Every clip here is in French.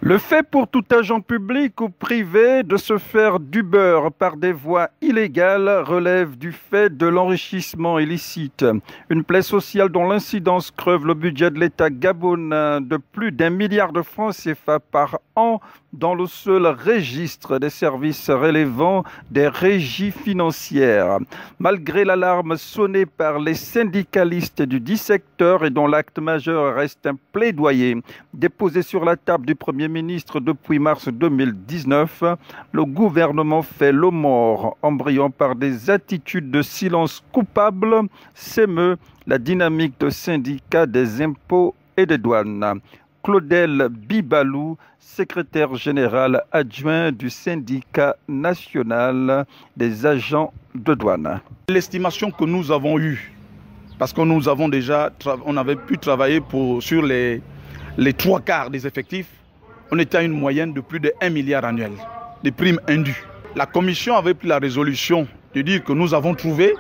Le fait pour tout agent public ou privé de se faire du beurre par des voies illégales relève du fait de l'enrichissement illicite. Une plaie sociale dont l'incidence creuve le budget de l'État gabonais de plus d'1 milliard de francs CFA par an dans le seul registre des services relevant des régies financières. Malgré l'alarme sonnée par les syndicalistes du dit secteur et dont l'acte majeur reste un plaidoyer déposé sur la table du Premier ministre depuis mars 2019, le gouvernement fait le mort en brillant par des attitudes de silence coupable, s'émeut la dynamique de syndicats des impôts et des douanes. Claudel Bibalou, secrétaire général adjoint du syndicat national des agents de douane. L'estimation que nous avons eue, parce que nous avons déjà, on avait pu travailler sur les 3/4 des effectifs, on était à une moyenne de plus de 1 milliard annuel de primes indues. La commission avait pris la résolution de dire que nous avons trouvé,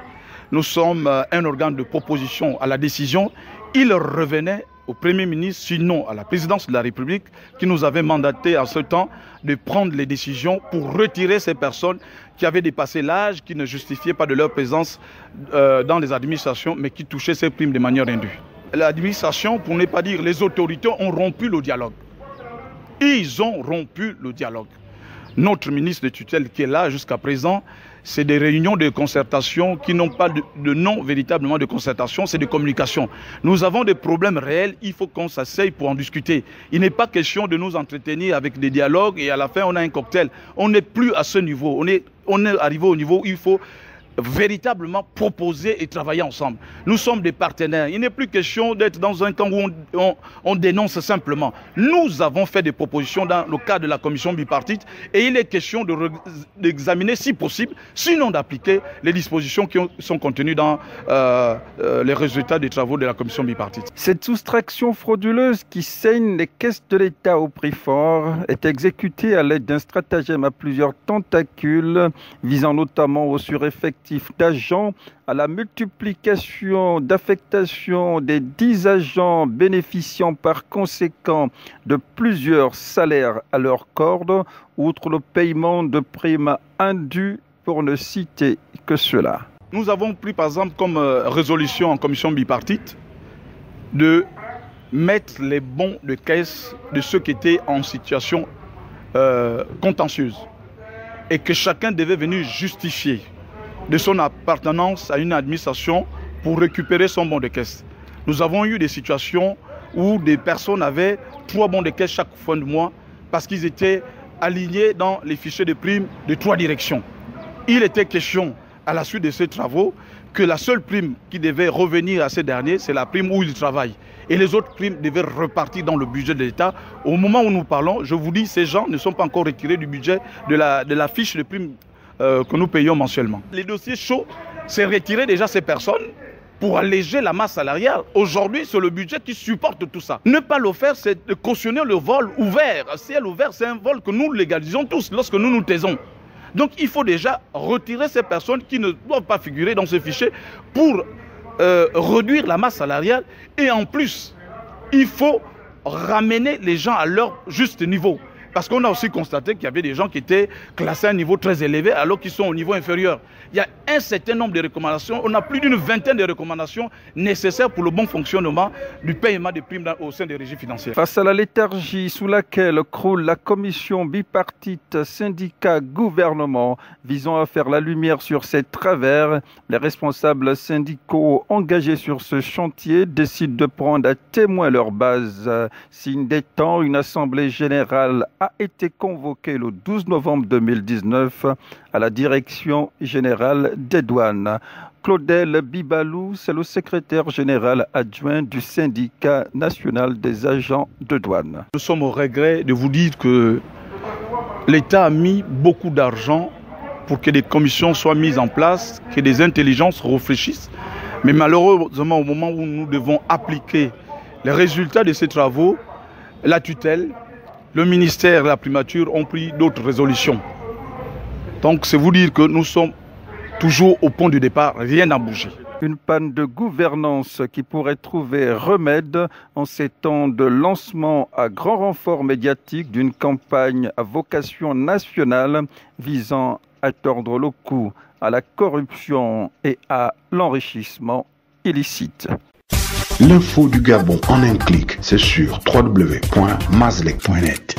nous sommes un organe de proposition à la décision. Il revenait au Premier ministre, sinon à la présidence de la République, qui nous avait mandaté à ce temps de prendre les décisions pour retirer ces personnes qui avaient dépassé l'âge, qui ne justifiaient pas de leur présence dans les administrations, mais qui touchaient ces primes de manière indue. L'administration, pour ne pas dire les autorités, ont rompu le dialogue. Ils ont rompu le dialogue. Notre ministre de tutelle qui est là jusqu'à présent, c'est des réunions de concertation qui n'ont pas de nom véritablement de concertation, c'est de communication. Nous avons des problèmes réels, il faut qu'on s'asseye pour en discuter. Il n'est pas question de nous entretenir avec des dialogues et à la fin on a un cocktail. On n'est plus à ce niveau, on est arrivé au niveau où il faut véritablement proposer et travailler ensemble. Nous sommes des partenaires. Il n'est plus question d'être dans un camp où on dénonce simplement. Nous avons fait des propositions dans le cadre de la commission bipartite et il est question d'examiner si possible, sinon d'appliquer les dispositions qui sont contenues dans les résultats des travaux de la commission bipartite. Cette soustraction frauduleuse qui saigne les caisses de l'État au prix fort est exécutée à l'aide d'un stratagème à plusieurs tentacules visant notamment au sureffectif d'agents, à la multiplication d'affectations des 10 agents bénéficiant par conséquent de plusieurs salaires à leur corde, outre le paiement de primes indues pour ne citer que cela. Nous avons pris par exemple comme résolution en commission bipartite de mettre les bons de caisse de ceux qui étaient en situation contentieuse et que chacun devait venir justifier de son appartenance à une administration pour récupérer son bon de caisse. Nous avons eu des situations où des personnes avaient 3 bons de caisse chaque fin de mois parce qu'ils étaient alignés dans les fichiers de primes de 3 directions. Il était question, à la suite de ces travaux, que la seule prime qui devait revenir à ces derniers, c'est la prime où ils travaillent. Et les autres primes devaient repartir dans le budget de l'État. Au moment où nous parlons, je vous dis, ces gens ne sont pas encore retirés du budget de la fiche de prime que nous payons mensuellement. Les dossiers chauds, c'est retirer déjà ces personnes pour alléger la masse salariale. Aujourd'hui, c'est le budget qui supporte tout ça. Ne pas le faire, c'est de cautionner le vol ouvert. Ciel ouvert, c'est un vol que nous légalisons tous lorsque nous nous taisons. Donc il faut déjà retirer ces personnes qui ne doivent pas figurer dans ce fichier pour réduire la masse salariale. Et en plus, il faut ramener les gens à leur juste niveau. Parce qu'on a aussi constaté qu'il y avait des gens qui étaient classés à un niveau très élevé alors qu'ils sont au niveau inférieur. Il y a un certain nombre de recommandations, on a plus d'une vingtaine de recommandations nécessaires pour le bon fonctionnement du paiement des primes au sein des régies financières. Face à la léthargie sous laquelle croule la commission bipartite syndicat-gouvernement visant à faire la lumière sur ces travers, les responsables syndicaux engagés sur ce chantier décident de prendre à témoin leur base. Signe des temps, une assemblée générale a été convoquée le 12 novembre 2019 à la direction générale des douanes. Claudel Bibalou, c'est le secrétaire général adjoint du syndicat national des agents de douane. Nous sommes au regret de vous dire que l'État a mis beaucoup d'argent pour que des commissions soient mises en place, que des intelligences réfléchissent. Mais malheureusement, au moment où nous devons appliquer les résultats de ces travaux, la tutelle, le ministère et la primature ont pris d'autres résolutions. Donc c'est vous dire que nous sommes toujours au point de départ, rien n'a bougé. Une panne de gouvernance qui pourrait trouver remède en ces temps de lancement à grand renfort médiatique d'une campagne à vocation nationale visant à tordre le cou à la corruption et à l'enrichissement illicite. L'info du Gabon en un clic, c'est sur www.mazlec.net.